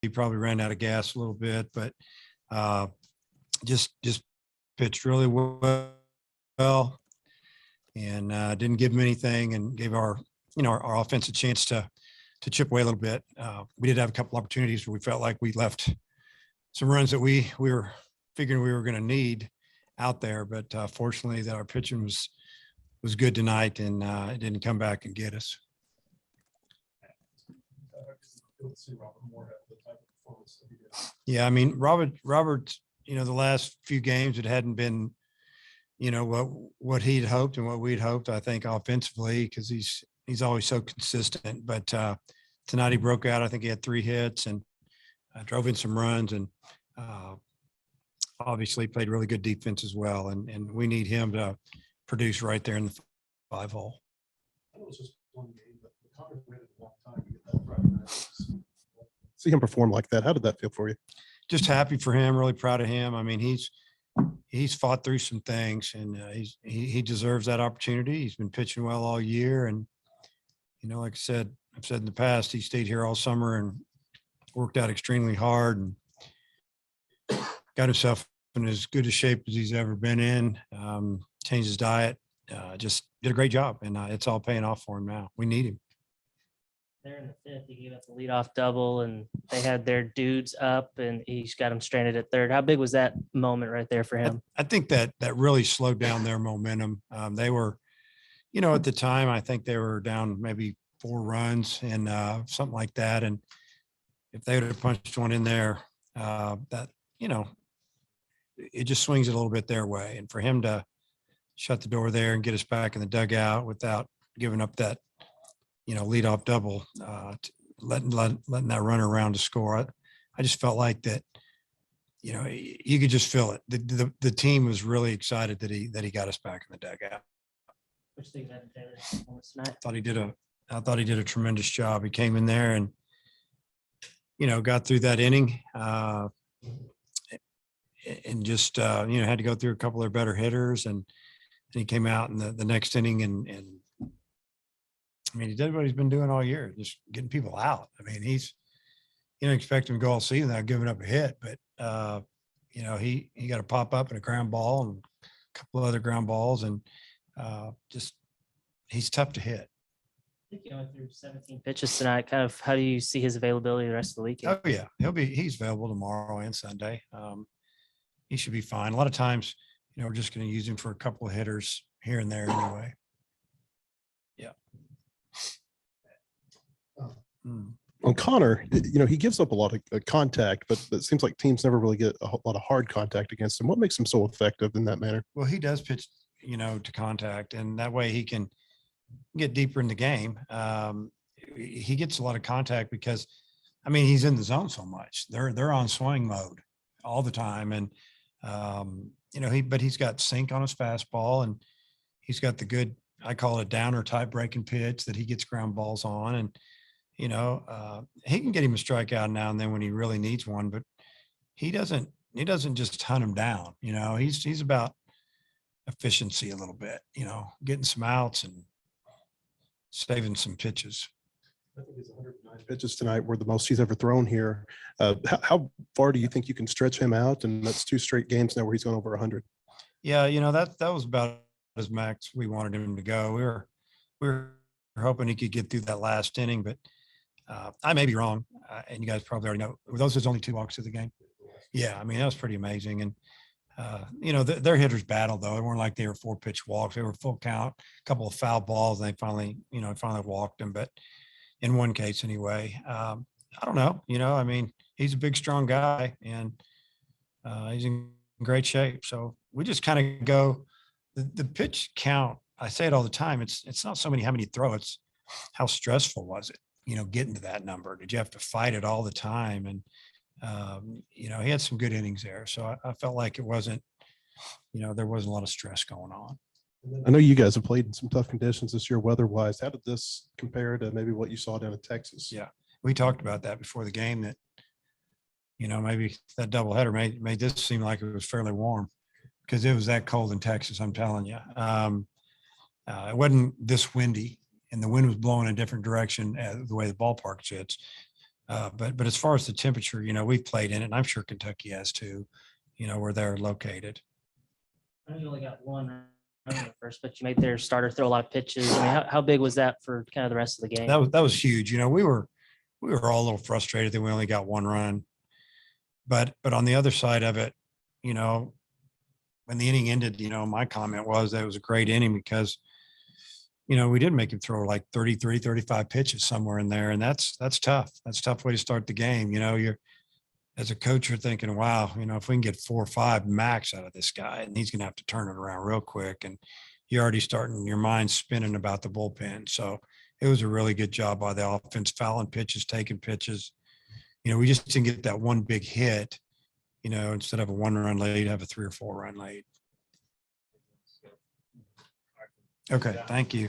he probably ran out of gas a little bit, but just pitched really well, and didn't give him anything, and gave our offense a chance to chip away a little bit. We did have a couple opportunities where we felt like we left some runs that we were figuring we were going to need out there, but fortunately that our pitching was good tonight, and it didn't come back and get us. Yeah, I mean, Robert, the last few games, it hadn't been, what he'd hoped and what we'd hoped, I think, offensively, because he's always so consistent. But tonight he broke out. I think he had 3 hits and drove in some runs, and obviously played really good defense as well. And we need him to produce right there in the 5-hole. I know it's just one game, but the Connor waited a long time to get that Friday night. See him perform like that. How did that feel for you? Just happy for him, really proud of him. I mean, he's fought through some things, and he deserves that opportunity. He's been pitching well all year, and like I've said in the past, he stayed here all summer and worked out extremely hard and got himself in as good a shape as he's ever been in. Changed his diet, just did a great job, and it's all paying off for him now. We need him. There in the 5th, he gave up the leadoff double, and they had their dudes up, and he's got them stranded at 3rd. How big was that moment right there for him? I think that really slowed down their momentum. They were, at the time, I think they were down maybe 4 runs and something like that. And if they would have punched one in there, that, it just swings it a little bit their way. And for him to shut the door there and get us back in the dugout without giving up that, leadoff double, letting that runner around to score. I just felt like that, you could just feel it. The team was really excited that he got us back in the dugout. Which thing had Taylor's performance tonight? I thought he did a tremendous job. He came in there and, got through that inning, and just, had to go through a couple of better hitters, and he came out in the next inning and I mean, he did what he's been doing all year, just getting people out. I mean, you don't expect him to go all season without giving up a hit, but he got a pop up and a ground ball and a couple of other ground balls, and just he's tough to hit. I think he only threw 17 pitches tonight. Kind of, how do you see his availability the rest of the weekend? Oh yeah, he's available tomorrow and Sunday. He should be fine. A lot of times, we're just going to use him for a couple of hitters here and there anyway. Yeah. On Connor, he gives up a lot of contact, but it seems like teams never really get a lot of hard contact against him. What makes him so effective in that manner? Well, he does pitch, to contact, and that way he can get deeper in the game. He gets a lot of contact because, I mean, he's in the zone so much. They're on swing mode all the time, and but he's got sink on his fastball, and he's got the good, I call it a downer type breaking pitch that he gets ground balls on, and he can get him a strikeout now and then when he really needs one, but he doesn't just hunt him down. He's about efficiency a little bit, getting some outs and saving some pitches. I think his 109 pitches tonight were the most he's ever thrown here. How far do you think you can stretch him out? And that's 2 straight games now where he's gone over 100. Yeah, that was about as max we wanted him to go. We were hoping he could get through that last inning, but I may be wrong, and you guys probably already know. Were those his only 2 walks of the game? Yeah, I mean, that was pretty amazing. And their hitters battled, though. It weren't like they were 4-pitch walks. They were full count, a couple of foul balls, and they finally walked him. But in one case, anyway, I don't know. I mean, he's a big, strong guy, and he's in great shape. So we just kind of go the pitch count. I say it all the time. It's not so many how many you throw. It's how stressful was it? Getting to that number. Did you have to fight it all the time? And he had some good innings there. So I felt like it wasn't, there wasn't a lot of stress going on. I know you guys have played in some tough conditions this year, weather-wise. How did this compare to maybe what you saw down in Texas? Yeah, we talked about that before the game, that, maybe that doubleheader made this seem like it was fairly warm because it was that cold in Texas, I'm telling you. It wasn't this windy, and the wind was blowing in a different direction the way the ballpark sits. But as far as the temperature, we've played in it, and I'm sure Kentucky has too, where they're located. I know you only got one run at first, but you made their starter throw a lot of pitches. I mean, how big was that for kind of the rest of the game? That was huge. We were all a little frustrated that we only got one run. But on the other side of it, when the inning ended, my comment was that it was a great inning because, we did make him throw like 33, 35 pitches somewhere in there. And that's tough. That's a tough way to start the game. You're, as a coach, you're thinking, wow, if we can get 4 or 5 max out of this guy, and he's going to have to turn it around real quick. And you're already starting, your mind spinning about the bullpen. So it was a really good job by the offense, fouling pitches, taking pitches. We just didn't get that one big hit, instead of a 1-run lead, have a 3 or 4 run lead. Okay. Thank you.